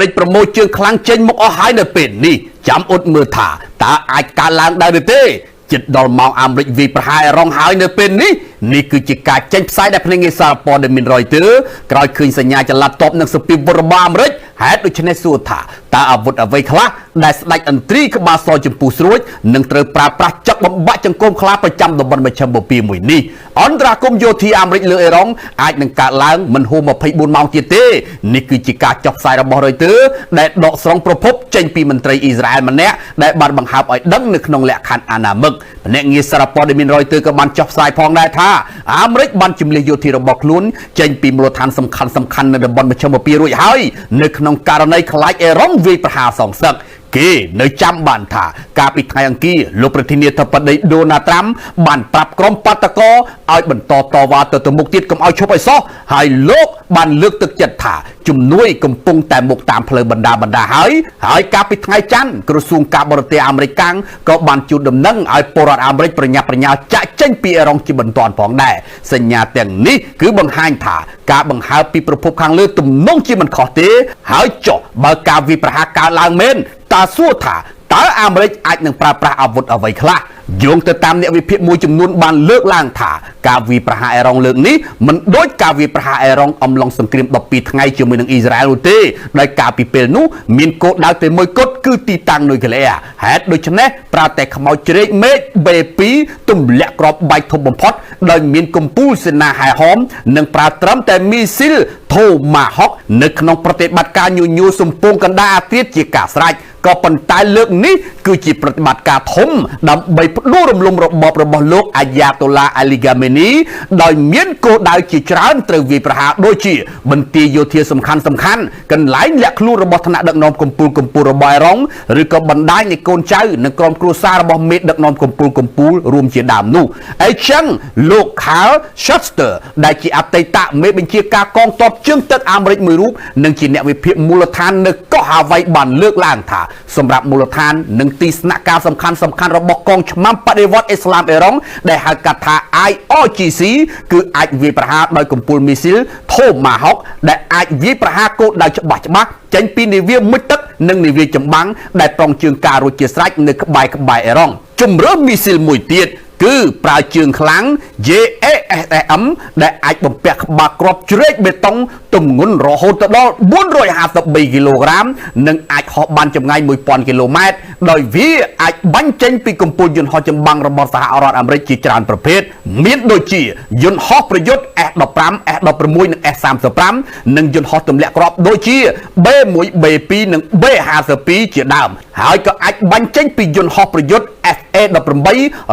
ริโปรโมชั่นคลังเจนมกเอาหายในเป็นนี่จำอดมือถ่าตาอาจการล้างได้เต้จิตดอลมองอเมริกวีประหายร้องหายในเป็นนี่คือจิกาเจนไซด์ได้พนักงานสารปอดมินรอยเตอร์กลายคืนสัญญาจะลัดตบนักสปีบรบามริกหายโดยชนะสู้ถ่าตาอาวุธเอาไว้คลาได้สไลด์อันตรีขบาซอยจมพูสรุยหนึ่งเตอร์ปราประจักบำบัดจังกรมคลาประจำตบบันมาชมบปีมวยนี่อันตรากรมโยธีอเมริกเลยร้องอาจหนึ่งการล้างมันโฮมาพายบุญมองเจเต้นี่คือจิกาจับสายระบรอยเตอร์ได้ดอกสองประพบเจนปีมันตรีอิสราเอลมันเนี้ยได้บันบังคับไอ้ดังนึกนองแหลกขันอาณาเมกเนงีสารปอดมินรอยเตอร์กับบันจับสายพองได้ท่าอเมริกบันจิมเลโยธีระบอกลุ้นเจนปีมรทันสำคัญในระบอนมาชมปีรุ่ยหายนึกนองการในคล้ายเอร้องวีประหาสองสักกีในจำบันท่ากาปิไทยอังกีลูกประเทศเนเธอร์แลนด์โดนัลด์ทรัมป์บันปรับกรมปัตตะกอเอาบันต่อว่าตัวมุกติดกับเอาชกไปซ้อให้โลกบันเลือกตึกจัดถ่าจุ่มนุ้ยกำปงแต่มุกตามเพลบรรดาหายกาปิไทยจันกระทรวงการบริเตอเมริกันก็บันจุดดำนั่งเอาปรดอเมริกประญาจะเช่นปีรองจีบันตอนผ่องได้สัญญาแต่งนี้คือบังหายถ่ากาบังหาปีประพบข้างเลือดตุ่มน้องจีมันขอเตะหายเจาะบากาวิประหาการลางเมนตาสู้ถ่าตาอเมริกอาจหนึ่งปราอาวุธเอาไว้คลาโยงแต่ตามเนี่ยวิพิมวยจำนวนบานเลือกล่างถ่ากาวีประหารองเลือกนี้มันโดยกาวีประหารองอมลองสังเกตแบบปีทั้งไงเชื่อมือหนึ่งอิสราเอลเต้โดยกาปีเปลนู้มีนโกดาวเตมวยกดคือตีตังโดยกันเลยแฮดโดยชนะปราแต่ขมเอาเจริญเมฆเบปีตุ่มแหลกกรอบใบทบบพอดโดยมีนกุมปูสนาหายหอมหนึ่งปราตรัมแต่มีซิลโทมาฮอกนึกน้องประเทศบัตรการยูสมปงกันดาเทียจิกาสไรก็ปัญตายเลือกนี้คือจีปฏิบัติการทมดำใบรูรำลงระบบโลกอายาตุลาอาลิกาเมนีโดยเมียนโกดาวจีจานตรวีประหาโดยจีบันตีโยเทียสำคัญกันหลายแหลกลูระบบธนาดักนอมกมปูระบายร้องหรือก็บันไดในโกนใจในกรมครูซาระบบเม็ดดักนอมกมปูรวมเจียดามนู่ไอช่างโลกขาวชัสเตอร์ได้จีอัปเตตะเมบัญชีการกองตบเชื่องตึกอเมริกมือรูปหนึ่งจีเนวิเพียมูลฐานนึกก็หาไว้บันเลือกล่างถ่าสำหรับมูลฐานหนึ่งตีสนาการสำคัญระบบกองฉมัมปฏิวัติอิสลามเอรองได้หากถา IOGC คือไอวีประหารโดยกลุ่มปูลมิซิลโทมาฮอกได้ไอวีประหารโกดาวฉบับเจนปีนิเวียมุตตึกหนึ่งนิเวียจำบังได้ปรองเชืองการุจิสไรในขบายเอรองจุ่มเริ่มมิซิลมวยเตียดคือปลายเชืองคลัง JASM ได้ไอบำเปะบากรอบเจริญเบตงตุ่มงุนรอโหตดอ450 กิโลกรัมหนึ่งไอขอบันจำไง1,000 กิโลเมตรโดยวิไอบันเจนปีกมปูยนหอจำบังระบบสหรัฐอเมริกจานประเภทมีดโดยจียนหอประยุทธ์15 16 1 หนึ่งยนหอตุ่มแหลกรอบโดยจีเบมวยเบปีหนึ่งเบ50 ปีเจียดำหายก็ไอบันเจนปียนหอประยุทธ์FA18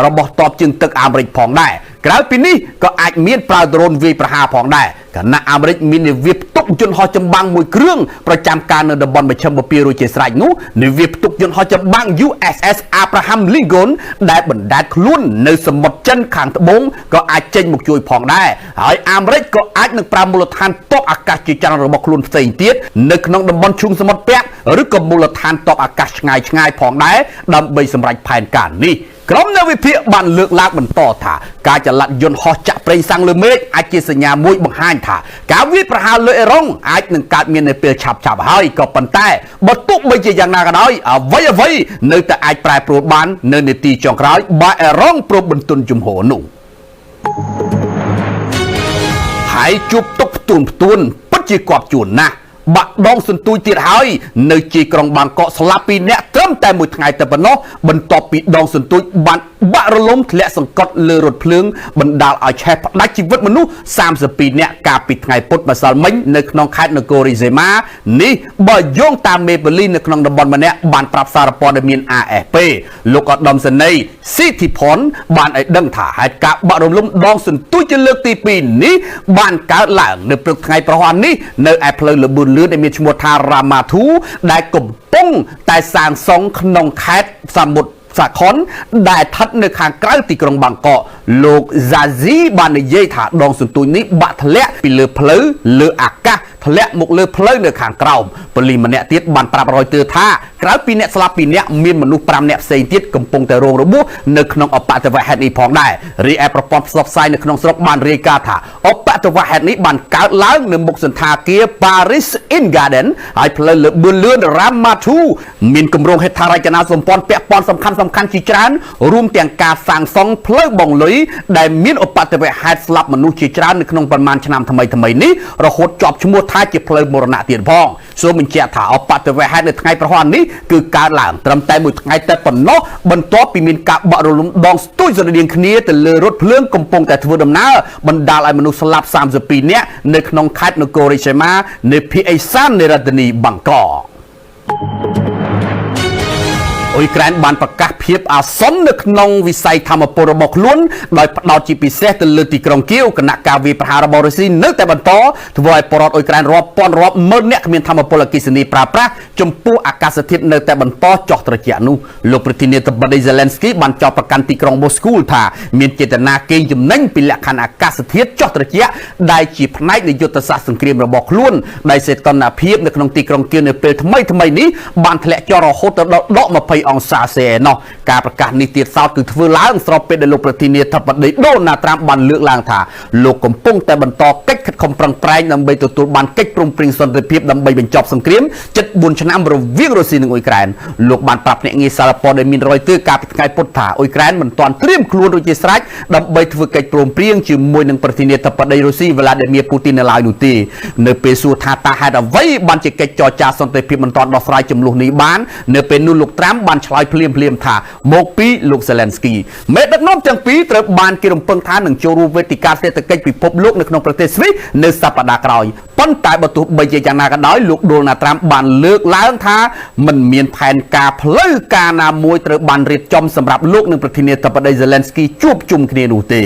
ระบบตอบจึงตึกอเมริกผ่องได้กล่าวปีนี้ก็อาจมีปลาโดรนวีประหาผ่องได้ขณะอเมริกมีในวิบตุกยนหอจำบังมวยเครื่องประจำการในดับบอลประชมปีโรเจสไรนู้ในวิบตุกยนหอจำบัง USS อับราฮัมลิงกอนได้บรรดาคลุ้นในสมุทรจันทร์ขังตะบงก็อาจเจนมุกจุยผ่องได้หายอเมริกก็อาจนึกปรามูลฐานตกอากาศจีจันระบบคลุ้นเสียงเตี้ยนึกน้องดับบอลชุงสมุทรแปะหรือกับมูลฐานตกอากาศง่ายผ่องได้ดำใบสำหรับแผนการนี้กรมนวิพิบันเลือกลากมันต่อถ่าการจะลัดยนหอจะเปรย์สังเลเมกอาจจะสัญญามวยบังหันถ่าการวิประหารเลยร้องอาจหนึ่งการมีในเปลือกฉับให้ก็ปันแต่บรรทุกไม่ใช่อย่างนากันน้อยไว้ในแต่อาจแปรปรบานในตีจองร้อยบ่ายร้องปรบบรรทุนจุ่มหัวหนุ่มหายจุบตุกตุนปัจจิกอบจุนนะบักดองสุนตุยติดหายในจีกรองบางเกาะสลับปีเนี่ยเติมแต่หมดไงแต่ปนน้อบรรทปีดองสุนตุยบันบะระล้มและสังกัดเลือรถเพลิงบรรดาอาแชร์ได้ชีวิตมนุษย์30 ปีเนี่ยกาปิดไงปดมาสาลมิงในขนองคายนโกริเซมานี่บ่ย่งตามเมเบลีในขนองดับบอลมาเนี่ยบานปรับสารปอนมีน AFP ลูกอดอมเสน่ห์สิทธิพรบานไอ้ดังถ่าให้กะบะระล้มดองสุนตุยจะเลือกตีปีนี้บานกาหลังในปรึกไงประวันนี้ในแอปเพลย์ระบุเลือได้มีชมวทารามาทูได้กลุ่มป้งแต่สางสองขนองแคทสมุดสะคอนได้ทัดในทางใกล้ตีกรงบางเกาะโลกซาซีบานเยถาดองสุนตุยนี้บัตรเละปีเลือเพลเลืออากา ធ្លាក់មកលើផ្លូវនៅខាងក្រោមប៉ូលីសម្នាក់ទៀតបានប្រាប់រយទ័រថាក្រៅពីអ្នកស្លាប់2នាក់មានមនុស្ស5នាក់ផ្សេងទៀតកំពុងតែរងរបួសនៅក្នុងអបតវហេតុនេះផងដែររីឯប្រព័ន្ធផ្សព្វផ្សាយនៅក្នុងស្រុកបានរាយការណ៍ថាអបតវហេតុនេះបានកើតឡើងនៅមុខសន្តាគារ Paris in Garden ហើយផ្លូវលើបឿនលឿន Ramatu មានគម្រោងហេដ្ឋារចនាសម្ព័ន្ធពាក់ព័ន្ធសំខាន់ជាច្រើនរួមទាំងការសាងសង់ផ្លូវបងលុយដែលមានអបតវហេតុស្លាប់មនុស្សជាច្រើននៅក្នុងប្រមាណឆ្នាំថ្មីនេះរហូតជាប់ឈ្មោះថាជាផ្លូវមរណៈទៀតផងសូមបញ្ជាក់ថាអបតវហេតុនៅថ្ងៃប្រហ័ននេះគឺកើតឡើងត្រឹមតែមួយថ្ងៃតែប៉ុណ្ណោះបន្ទាប់ពីមានការបក់រលំដងស្ទួយស្រដៀងគ្នាទៅលើរថភ្លើងកំពុងតែធ្វើដំណើរបណ្ដាលឲ្យមនុស្សស្លាប់32នាក់នៅក្នុងខេត្តនគររាជសីមានៃភាគឦសាននៃរដ្ឋធានីបាងកកអ៊ុយក្រែនបានប្រកាសភាពអាសន្ននៅក្នុងវិស័យធម្មពលរបស់ខ្លួនដោយផ្ដោតជាពិសេសទៅលើទីក្រុងគៀវគណៈការវាយប្រហាររបស់រុស្ស៊ីនៅតែបន្តធ្វើឲ្យពលរដ្ឋអ៊ុយក្រែនរាប់ពាន់រាប់ម៉ឺននាក់គ្មានធម្មពលអគ្គិសនីប្រើប្រាស់ចំពោះអាកាសធាតុនៅតែបន្តចុះត្រជាក់នោះលោកប្រធានាធិបតី Zelensky បានចោទប្រកាន់ទីក្រុងមូស្គូថាមានចេតនាកេងចំណេញពីលក្ខខណ្ឌអាកាសធាតុចុះត្រជាក់ដែលជាផ្នែកនៃយុទ្ធសាស្ត្រសង្គ្រាមរបស់ខ្លួនដែលសីតុណ្ហភាពនៅក្នុងទីក្រុងគៀវនៅពេលថ្មីនេះបានធ្លាក់ចុះរហូតដល់ដក20អង្សាសេឯណោះការប្រកាសនេះទៀតសោតគឺធ្វើឡើងស្របពេលដែលលោកប្រធានាធិបតីដូណាល់ត្រាំបានលើកឡើងថាលោកកំពុងតែបន្តកិច្ចខិតខំប្រឹងប្រែងដើម្បីទទួលបានកិច្ចព្រមព្រៀងសន្តិភាពដើម្បីបញ្ចប់សង្គ្រាម74ឆ្នាំរវាងរុស្ស៊ីនិងអ៊ុយក្រែនលោកបានប្រាប់អ្នកងារសារព័ត៌មានរយទ័រកាលពីថ្ងៃពុធថាអ៊ុយក្រែនមិនទាន់ត្រៀមខ្លួនរួចជាស្រេចដើម្បីធ្វើកិច្ចព្រមព្រៀងជាមួយនឹងប្រធានាធិបតីរុស្ស៊ីវ្លាឌីមៀពូទីននៅឡើយនោះទេនៅពេលសួរថាតើហេតុអ្វីបានជាកិច្ចចរចាសន្តិភាពមិនទាន់ដោះស្រាយចំនួននេះបាននៅពេលនោះលោកត្រាំបានឆ្លើយភ្លាមថាមកពីលោក Zelensky មេដឹកនាំទាំងពីរត្រូវបានគេរំពឹងថានឹងចូលរួមវេទិកាសេដ្ឋកិច្ចពិភពលោកនៅក្នុងប្រទេសស្វីសនៅសប្តាហ៍ក្រោយប៉ុន្តែបើទោះបីជាយ៉ាងណាក៏ដោយលោកដូណាល់ត្រាំបានលើកឡើងថាមិនមានផែនការផ្លូវការណាមួយត្រូវបានរៀបចំសម្រាប់លោកនិងប្រធានាធិបតី Zelensky ជួបជុំគ្នានោះទេ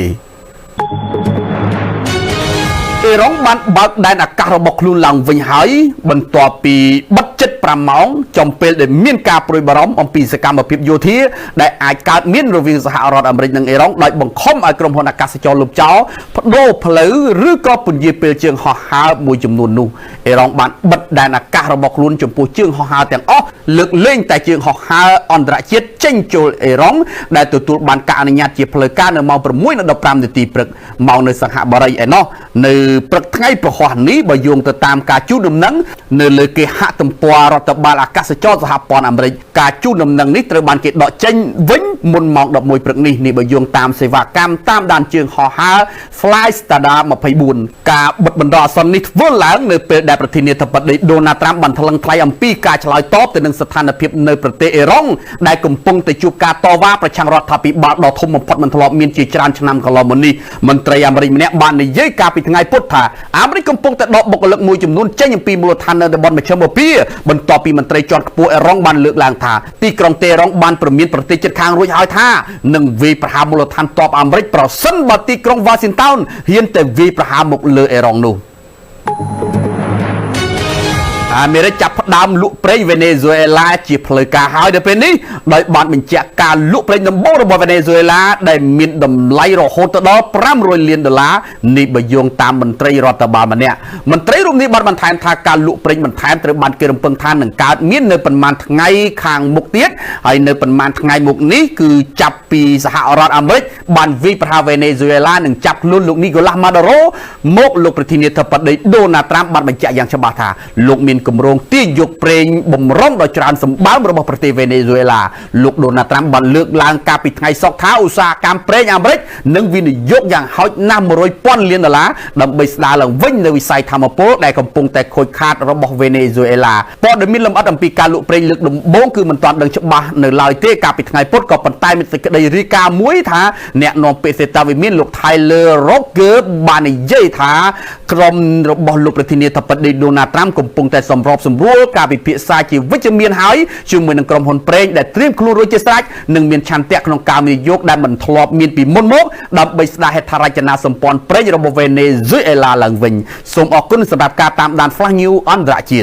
អ៊ីរ៉ង់បានបើកដែនអាកាសរបស់ខ្លួនឡើងវិញហើយបន្ទាប់ពីបិទជិត5ម៉ោងចំពេលដែលមានការព្រួយបារម្ភអំពីសកម្មភាពយោធាដែលអាចកើតមានរវាងសហរដ្ឋអាមេរិកនិងអ៊ីរ៉ង់ដោយបង្ខំឲ្យក្រុមហ៊ុនអាកាសចរលុបចោលបដូរផ្លូវឬក៏ពន្យាពេលជើងហោះហើរមួយចំនួននោះអ៊ីរ៉ង់បានបិទដែនអាកាសរបស់ខ្លួនចំពោះជើងហោះហើរទាំងអស់លើកលែងតែជើងហោះហើរអន្តរជាតិចេញចូលអ៊ីរ៉ង់ដែលទទួលបានការអនុញ្ញាតជាផ្លូវការនៅម៉ោង 6:15 នាទីព្រឹកម៉ោងនៅសិង្ហបុរីឯណោះនៅព្រឹកថ្ងៃប្រហ័សនេះបើយោងទៅតាមការជូនដំណឹងនៅលើគេហទំព័ររដ្ឋបាលអាកាសចរសហព័ន្ធអាមេរិកការជូនដំណឹងនេះត្រូវបានគេដកចេញវិញមុនម៉ោង 11 ព្រឹកនេះបើយោងតាមសេវាកម្មតាមដានជើងហោះហើរ Flystada 24ការបិទបណ្ដោះអាសន្ននេះធ្វើឡើងនៅពេលដែលប្រធានាធិបតីដូណាល់ត្រាំបានថ្លឹងថ្លែងអំពីការឆ្លើយតបទៅនឹងស្ថានភាពនៅប្រទេសអ៊ីរ៉ង់ដែលកំពុងតែជួបការតវ៉ាប្រឆាំងរដ្ឋាភិបាលដ៏ធំបំផុតមិនធ្លាប់មានជាច្រើនឆ្នាំកន្លងមកនេះមន្ត្រីអាមេរិកម្នាក់បាននិយាយកាលពីថ្ងៃពុធថាអាមេរិកកំពុងតែដកបុគ្គលិកមួយចំនួនចេញអំពីមូលដ្ឋាននៅតំបន់មជ្ឈិមបូព៌ាបន្ទាប់ពីមន្ត្រីជាន់ខ្ពស់អ៊ីរ៉ង់បានលើកឡើងថាទីក្រុងតេហ៍រ៉ង់បានព្រមានប្រទេសជិតខាងរួចហើយថានឹងវាយប្រហារមូលដ្ឋានទ័ពអាមេរិកប្រសិនបើទីក្រុង Washington ហ៊ានតែវាយប្រហារមកលើអ៊ីរ៉ង់នោះអាមេរិកចាប់ផ្ដើមលក់ប្រេងវេណេស៊ុយអេឡាជាផ្លូវការហើយដល់ពេលនេះដោយបានបញ្ជាក់ការលក់ប្រេងដំបូងរបស់វេណេស៊ុយអេឡាដែលមានតម្លៃរហូតដល់$500 លាននេះបើយោងតាមមន្ត្រីរដ្ឋបាលម្នាក់មន្ត្រីរូបនេះបានបន្ថែមថាការលក់ប្រេងបន្ថែមត្រូវបានគេរំពឹងថានឹងកើតមាននៅប៉ុន្មានថ្ងៃខាងមុខទៀតហើយនៅប៉ុន្មានថ្ងៃមុខនេះគឺចាប់ពីសហរដ្ឋអាមេរិកបានវាយប្រហារវេណេស៊ុយអេឡានិងចាប់ខ្លួនលោកនីកូឡាស់ម៉ាដូរ៉ូមកលោកប្រធានាធិបតីដូណាល់ត្រាំបានបញ្ជាក់យ៉ាងច្បាស់ថាលោកមានគម្រោងទាញយកប្រេងបំរុងដ៏ច្រើនសម្បើមរបស់ប្រទេសវេណេស៊ុយអេឡាលោកដូណាល់ត្រាំបានលើកឡើងកាលពីថ្ងៃសុក្រថាឧស្សាហកម្មប្រេងអាមេរិកនឹងវិនិយោគយ៉ាងហោចណាស់$100,000 លានដើម្បីស្ដារឡើងវិញនៅវិស័យធម្មពលដែលកំពុងតែខូចខាតរបស់វេណេស៊ុយអេឡាព័ត៌មានលម្អិតអំពីការលក់ប្រេងលើកដំបូងគឺមិនទាន់ដឹងច្បាស់នៅឡើយទេកាលពីថ្ងៃពុធក៏ប៉ុន្តែមានសេចក្តីរាយការណ៍មួយថាអ្នកនាំពាក្យសេតាវិមានលោក Tyler Roger បាននិយាយថាក្រុមរបស់លោកប្រធានាធិបតីដូណាល់ត្រាំកំពុងតែសម្របសម្រួលការពិភាក្សាជាវិជ្ជមានហើយជាមួយនឹងក្រុមហ៊ុនប្រេងដែលត្រៀមខ្លួនរួចជាស្រេចនិងមានឆន្ទៈក្នុងការវិនិយោគដែលមិនធ្លាប់មានពីមុនមកដើម្បីស្ដារហេដ្ឋារចនាសម្ព័ន្ធប្រេងរបស់វេណេស៊ុយអេឡាឡើងវិញសូមអរគុណសម្រាប់ការតាមដាន Flash News អន្តរជាតិ